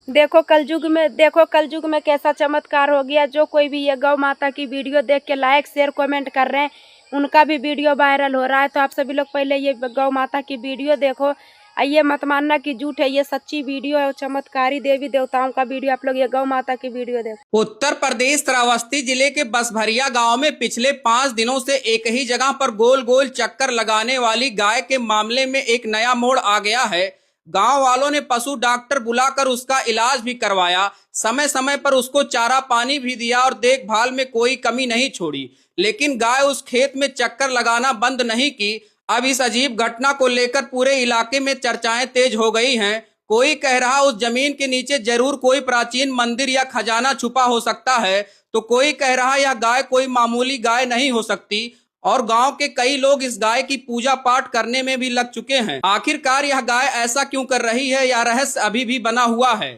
देखो कलयुग में कैसा चमत्कार हो गया। जो कोई भी ये गौ माता की वीडियो देख के लाइक शेयर कमेंट कर रहे हैं, उनका भी वीडियो वायरल हो रहा है। तो आप सभी लोग पहले ये गौ माता की वीडियो देखो। ये मत मानना कि झूठ है, ये सच्ची वीडियो है। चमत्कारी देवी देवताओं का वीडियो। आप लोग ये गौ माता की वीडियो देखो। उत्तर प्रदेश श्रावस्ती जिले के बसभरिया गांव में पिछले 5 दिनों से एक ही जगह पर गोल गोल चक्कर लगाने वाली गाय के मामले में एक नया मोड़ आ गया है। गांव वालों ने पशु डॉक्टर बुलाकर उसका इलाज भी करवाया, समय समय पर उसको चारा पानी भी दिया और देखभाल में कोई कमी नहीं छोड़ी, लेकिन गाय उस खेत में चक्कर लगाना बंद नहीं की। अब इस अजीब घटना को लेकर पूरे इलाके में चर्चाएं तेज हो गई हैं। कोई कह रहा उस जमीन के नीचे जरूर कोई प्राचीन मंदिर या खजाना छुपा हो सकता है, तो कोई कह रहा यह गाय कोई मामूली गाय नहीं हो सकती। और गांव के कई लोग इस गाय की पूजा पाठ करने में भी लग चुके हैं। आखिरकार यह गाय ऐसा क्यों कर रही है, यह रहस्य अभी भी बना हुआ है।